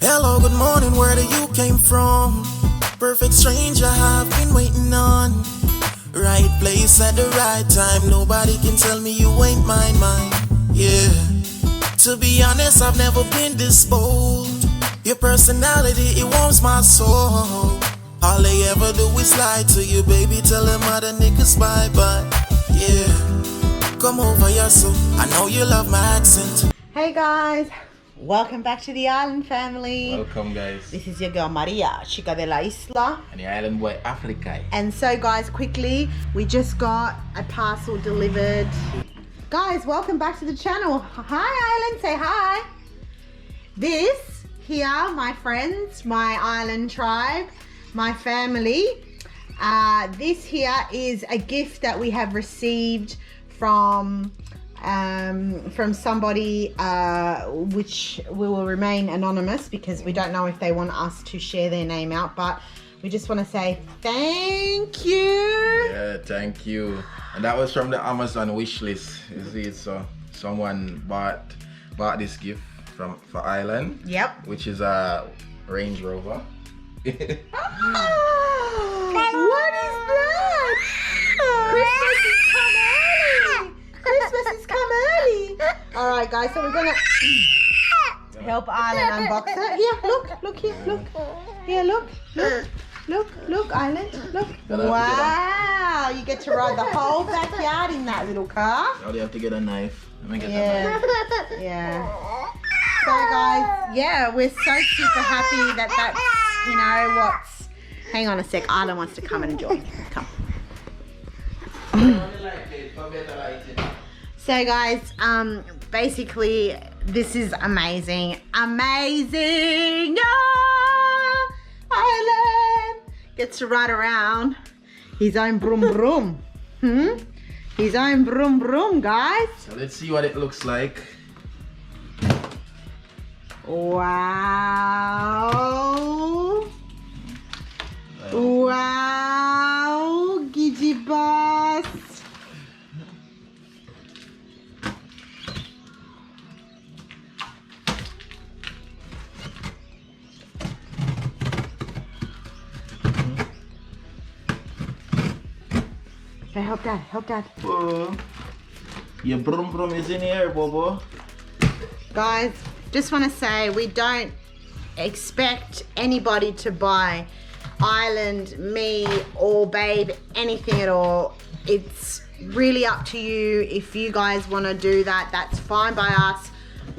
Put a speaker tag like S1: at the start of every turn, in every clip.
S1: Hello, good morning, where do you came from? Perfect stranger I've been waiting on. Right place at the right time, nobody can tell me you ain't mine. Yeah, to be honest, I've never been this bold. Your personality, it warms my soul. All they ever do is lie to you, baby, tell them other niggas bye-bye. Yeah, come over here, so I know you love my accent.
S2: Hey guys, welcome back to the island family.
S3: Welcome, guys.
S2: This is your girl Maria, chica de la isla.
S3: And the island boy Africa.
S2: And so guys, quickly, we just got a parcel delivered. Guys, welcome back to the channel. Hi island, say hi. This here, my friends, my island tribe, my family. This here is a gift that we have received from somebody which will remain anonymous because we don't know if they want us to share their name out, but we just want to say thank you.
S3: Yeah, thank you. And that was from the Amazon wish list. You see, so someone bought this gift for Island.
S2: Yep.
S3: Which is a Range Rover.
S2: What is that? Christmas has come early. Christmas has come early. All right, guys, so we're gonna help Island unbox it. Here, look here, look. Here, look, Island, look. Wow, you get to ride the whole backyard in that little car.
S3: Now they have to get a knife. Let me get the knife.
S2: Yeah. So guys, yeah, we're so super happy that's, you know, what's... Hang on a sec, Island wants to come and join. Come. So guys, basically, this is amazing. Amazing! Oh, Island gets to ride around his own broom broom. His own broom broom, guys.
S3: So let's see what it looks like.
S2: Wow. Wow, Giddy Boss. Okay, help dad.
S3: Your broom broom is in here, Bobo.
S2: Guys, just want to say we don't expect anybody to buy Island, me, or Babe anything at all. It's really up to you. If you guys want to do that, that's fine by us.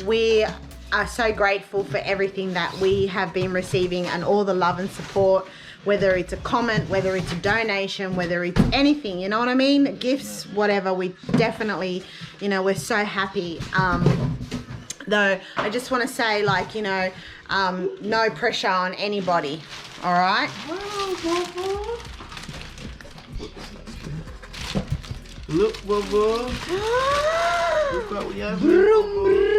S2: We are so grateful for everything that we have been receiving and all the love and support, whether it's a comment, whether it's a donation, whether it's anything, you know what I mean? Gifts, whatever. We definitely, you know, we're so happy. Though I just want to say, like, you know, no pressure on anybody. All right.
S3: Look, Bobo. Look what we have.
S2: Vroom, vroom.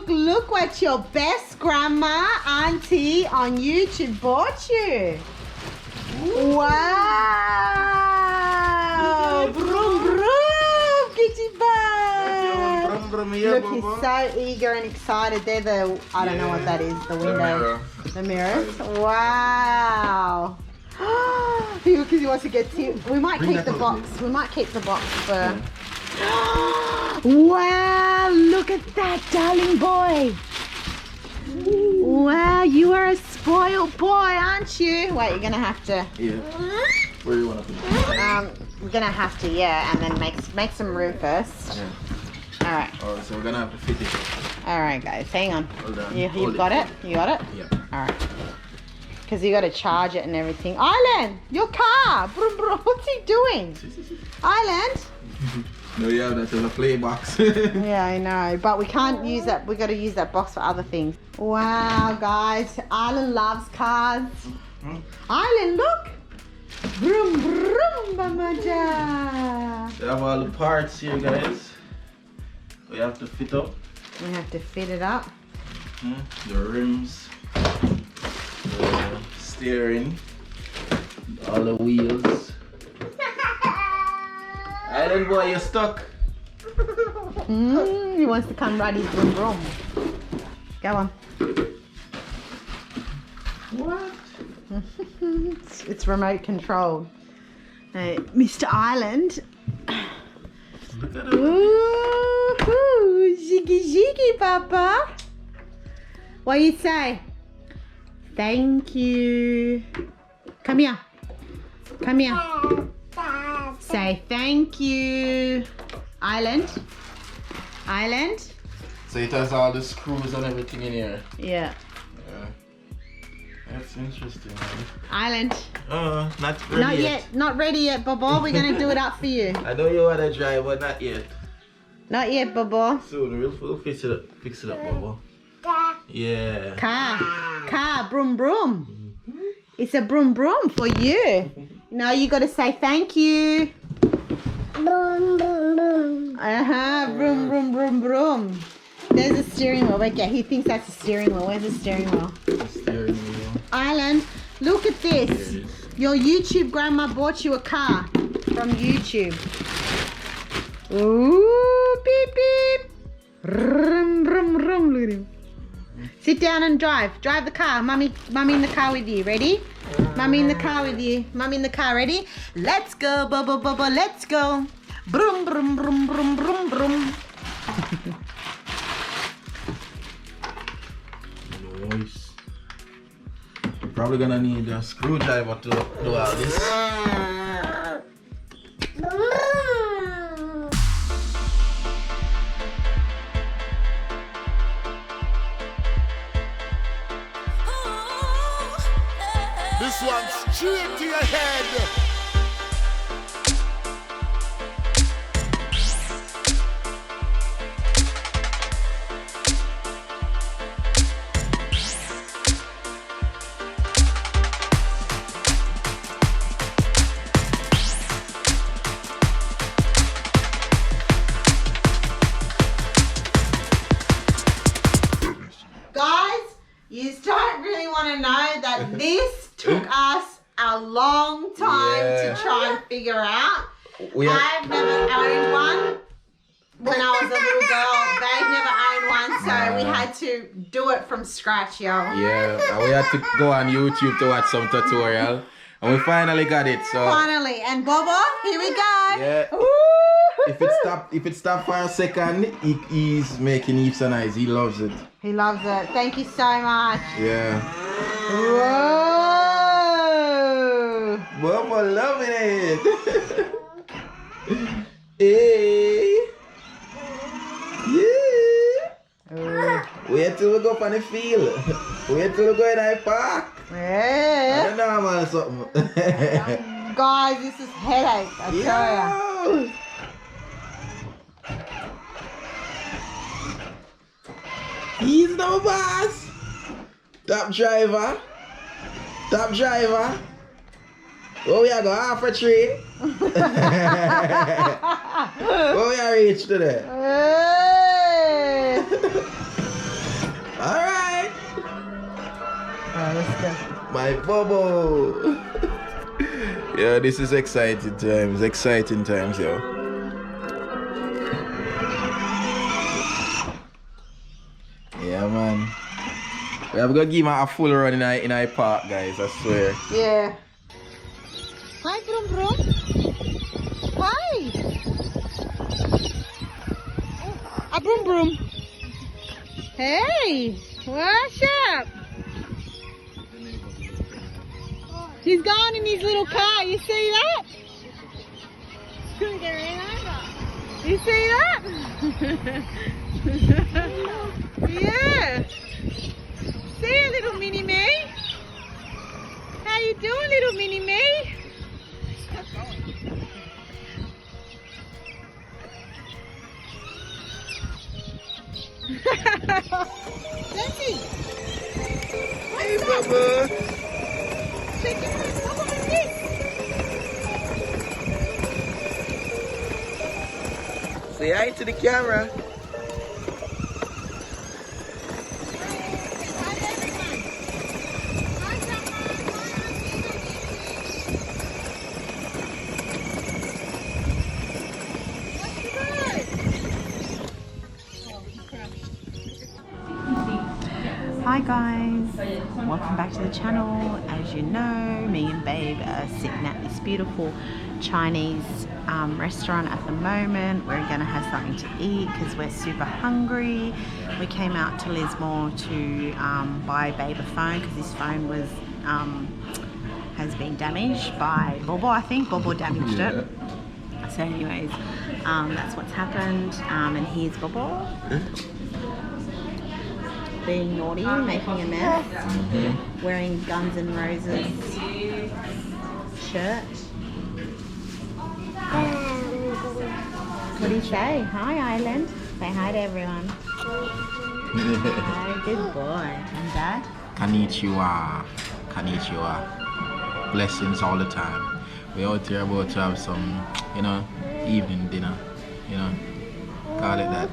S2: Look what your best grandma, auntie on YouTube bought you. Wow. Vroom, vroom. Kitty bug. Look, he's so eager and excited. They're the, I don't know what that is, the window. The mirrors. Wow. Because he wants to get to. We might keep the box. We might keep the box for. Wow! Look at that, darling boy. Wow, you are a spoiled boy, aren't you? Wait, you're gonna have to.
S3: Yeah. Where do you want to put it?
S2: We're gonna have to, yeah, and then make some room first.
S3: Yeah.
S2: All right.
S3: Alright, so we're gonna have to fit it.
S2: All right, guys, hang on.
S3: Hold on.
S2: You've got it. You got it.
S3: Yeah.
S2: All right. Because you got to charge it and everything. Island, your car. What's he doing? Island.
S3: No, yeah, that's in a play box.
S2: Yeah, I know, but we can't use that. We got to use that box for other things. Wow, guys, Island loves cars. Island, look. Vroom, vroom, mamaja.
S3: We have all the parts here, guys. We have to fit up.
S2: We have to fit it up.
S3: The rims, the steering, all the wheels. Island boy, you're stuck.
S2: He wants to come ride his vroom vroom. Go on.
S3: What?
S2: It's remote controlled. Mr. Island.
S3: Look at it.
S2: Ooh, jiggy jiggy, Papa. What do you say? Thank you. Come here. Come here. Say thank you. Island. Island.
S3: So it has all the screws and everything in here.
S2: Yeah.
S3: That's interesting. Man.
S2: Island.
S3: Not ready
S2: Not yet. Not ready yet, Bobo. We're going to do it up for you.
S3: I know you want to drive, but not yet.
S2: Not yet, Bobo.
S3: Soon we'll fix it up. Fix it up, Bobo. Yeah.
S2: Car. Broom, broom. It's a broom, broom for you. Now you got to say thank you.
S4: Boom, boom, boom.
S2: Broom, broom, broom, broom. There's a steering wheel. Wait, yeah, he thinks that's a steering wheel. Where's the steering wheel?
S3: Steering wheel.
S2: Island, look at
S3: There it
S2: this.
S3: is.
S2: Your YouTube grandma bought you a car from YouTube. Ooh, beep, beep. Rum, rum, rum. Look at him. Sit down and drive. Drive the car. Mummy in the car with you. Ready? Mummy in the car with you. Mummy in the car. Ready? Let's go, Bubba, Bubba. Let's go. Broom, broom, broom, broom, broom, broom.
S3: Nice. You're probably gonna need a screwdriver to do all this.
S5: This one's straight to your head.
S2: Guys, you don't really want to know that this took us a long time
S3: Yeah.
S2: to try and figure out.
S3: We are,
S2: I've never owned one. When I was a little girl, they've never owned one, so we had to do it from scratch, yo.
S3: yeah, and we had to go on YouTube to watch some tutorial, and we finally got it. So
S2: Finally, and Bobo, here we go.
S3: Yeah.
S2: Ooh.
S3: if it stopped for a second, he's making heaps of noise. He loves it.
S2: He loves it. Thank you so much.
S3: Yeah.
S2: Whoa.
S3: Bobo loving it. Hey. Yeah. Wait till we go up on the field. Wait till we go in the park.
S2: Yeah.
S3: I don't know about something.
S2: Guys, this is headache, I tell ya.
S3: Yeah. He's no boss. Top driver. Top driver. Oh, we are going half a tree. Oh, we are reach today.
S2: Hey.
S3: Alright.
S2: Alright, let's go.
S3: My Bobo. Yeah, this is exciting times. Exciting times, yo. Yeah, man. We have got to give him a full run in our park, guys, I swear.
S2: Yeah. Hi, Brum Brum. Hi. A Brum Brum. Hey, what's up? He's gone in his little car. You see that? You see that? Yeah. See you, little mini me. How you doing, little mini me? Jesse.
S3: Hey, Bubba.
S2: Shake your hand. Come on, kick.
S3: Say hi to the camera.
S2: Hi guys, welcome back to the channel. As you know, me and Babe are sitting at this beautiful Chinese restaurant at the moment. We're gonna have something to eat because we're super hungry. We came out to Lismore to buy Babe a phone because his phone was has been damaged by Bobo. I think Bobo damaged it. So anyways, that's what's happened. And here's Bobo being naughty, making a mess, wearing Guns N' Roses shirt. What do you say? Hi, Island. Say hi to everyone. Hi, good boy. And Dad?
S3: Konnichiwa. Konnichiwa. Blessings all the time. We're out here about to have some, you know, evening dinner. You know, call it that.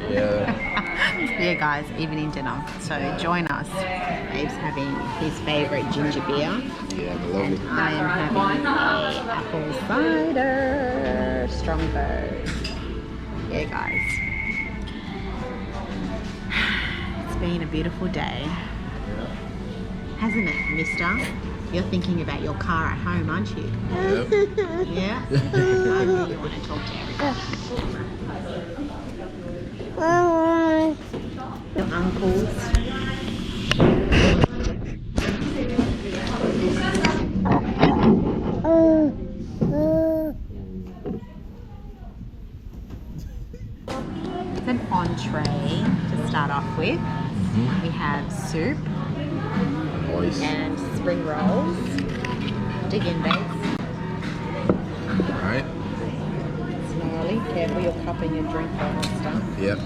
S3: Yeah.
S2: Yeah, guys, evening dinner. So join us. Babe's having his favourite ginger beer.
S3: Yeah, lovely.
S2: I am having a apple cider strongbow. Yeah, guys. It's been a beautiful day. Hasn't it, mister? You're thinking about your car at home, aren't you?
S3: Yep.
S2: Yeah? I really want to talk to everybody. Your uncles. It's an entree to start off with. We have soup
S3: Boys.
S2: and spring rolls. Dig in, babes.
S3: Alright.
S2: Snarly. Careful, your cup and your drink and stuff.
S3: Yep.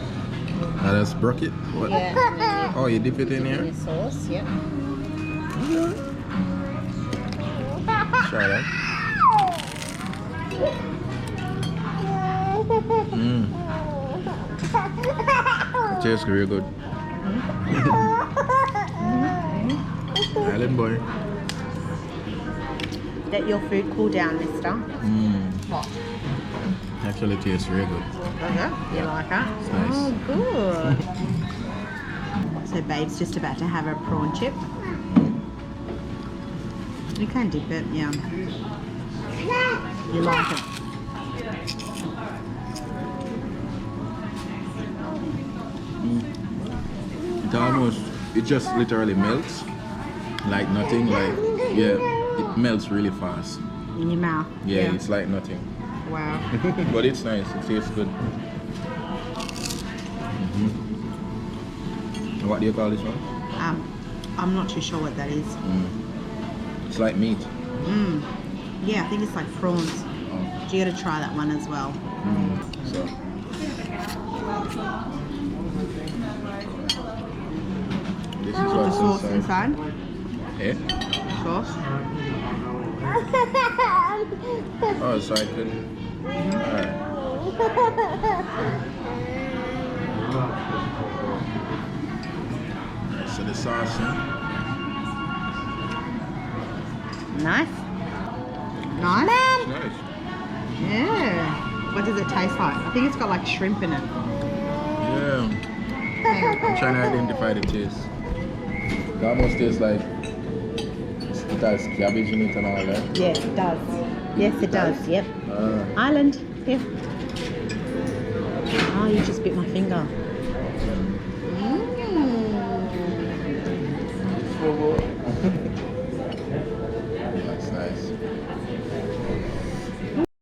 S3: Now let's brook it. What?
S2: Yeah. And
S3: Oh, you dip it in
S2: then
S3: here?
S2: your sauce, yep.
S3: Try that. It tastes real good. Island boy.
S2: Let your food cool down, mister. Hot.
S3: Actually tastes real good.
S2: Okay. You like that?
S3: It's nice.
S2: Oh, good. So Babe's just about to have a prawn chip. You can dip it, yeah. You like it.
S3: It almost, it just literally melts. Like nothing, like, yeah, it melts really fast.
S2: In your mouth.
S3: Yeah, it's like nothing.
S2: Wow.
S3: But it's nice, it tastes good. What do you call this one?
S2: I'm not too sure what that is.
S3: It's like meat.
S2: Yeah, I think it's like prawns. So you gotta try that one as well.
S3: So. This is
S2: The
S3: what's
S2: sauce
S3: inside.
S2: inside.
S3: Eh?
S2: Sauce.
S3: Oh, so I could. Alright. So the sauce, huh?
S2: Nice. Nice.
S3: It's nice.
S2: Yeah. What does it taste like? I think it's got like shrimp in it.
S3: Yeah. I'm trying to identify the taste. It almost tastes like it has cabbage in it and all that.
S2: Yes, it does. Yes, it does. Yep. Island. Here. Oh, you just bit my finger.
S3: That's nice.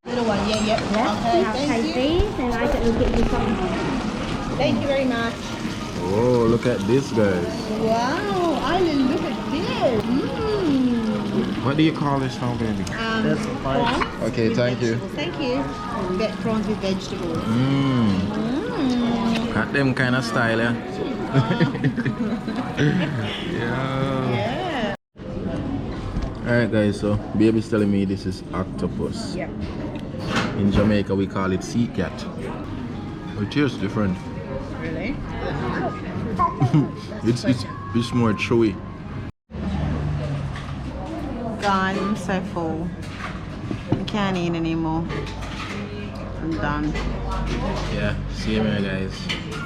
S2: Little one, yeah, yep.
S4: I'll
S2: Okay,
S4: take
S2: thank you.
S4: these and I can get you some.
S2: Thank you very much.
S3: Oh, look at this, guys.
S2: Wow, Island, look at this.
S3: What do you call this now, baby?
S2: Prawns
S3: Okay,
S2: with
S3: thank you.
S2: vegetables. Thank you. Get prawns with vegetables.
S3: Got them kind of style, yeah? Yeah.
S2: Yeah.
S3: Alright, guys, so baby's telling me this is octopus.
S2: Yep.
S3: In Jamaica, we call it sea cat. It tastes different.
S2: Really?
S3: It's more chewy.
S2: Guys, I'm so full. I can't eat anymore. I'm done.
S3: Yeah, see you here, guys.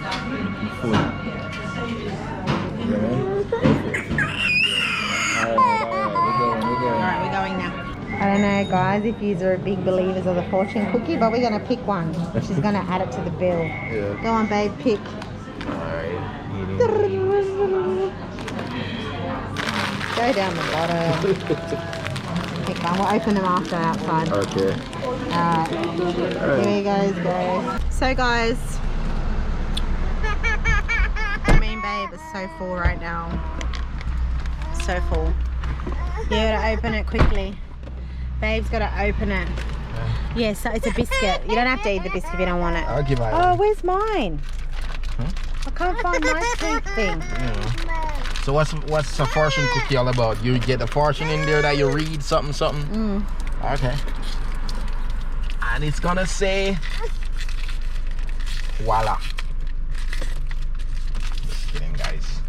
S3: I'm full.
S2: Alright, we're going now. I don't know, guys, if you are big believers of the fortune cookie, but we're going to pick one. She's going to add it to the bill.
S3: Yeah.
S2: Go on, babe, pick.
S3: Alright.
S2: Go down the bottom. Pick one. We'll open them after outside.
S3: Okay.
S2: Alright. Here you guys go. So, guys, me and babe are so full right now. So full. You gotta open it quickly. Babe's gotta open it. Yeah, so it's a biscuit. You don't have to eat the biscuit if you don't want it.
S3: I'll give her
S2: Oh, where's mine?
S3: Huh?
S2: I can't find my sweet thing.
S3: So what's a fortune cookie all about? You get a fortune in there that you read something. Okay. And it's gonna say voila. Just kidding, guys.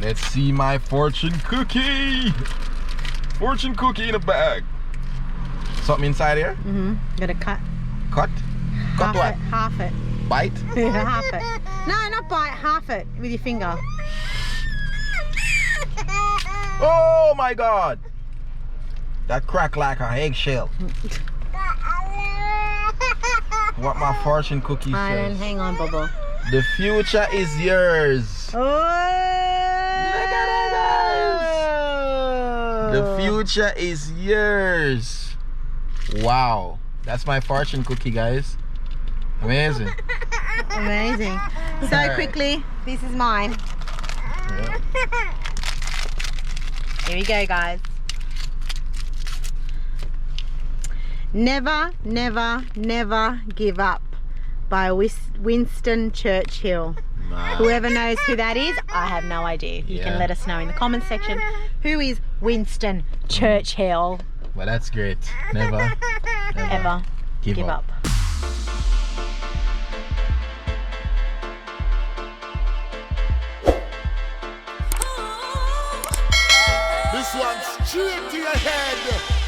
S3: Let's see my fortune cookie. Fortune cookie in a bag. Something inside here?
S2: Gotta cut.
S3: Cut? Cut what?
S2: Half it.
S3: Bite?
S2: Half it. No, not bite. Half it with your finger.
S3: Oh my God! That crack like an eggshell. What my fortune cookie says.
S2: Hang on, Bobo.
S3: The future is yours.
S2: Oh!
S3: Look at that, guys. The future is yours. Wow. That's my fortune cookie, guys. Amazing.
S2: Amazing. So
S3: Alright.
S2: quickly, this is mine.
S3: Yeah.
S2: Here we go, guys. Never, never, never give up by Winston Churchill.
S3: Nah.
S2: Whoever knows who that is, I have no idea. You can
S3: Yeah.
S2: let us know in the comments section. Who is Winston Churchill?
S3: Well, that's great. Never,
S2: Ever
S3: give up.
S5: This one's straight to your head.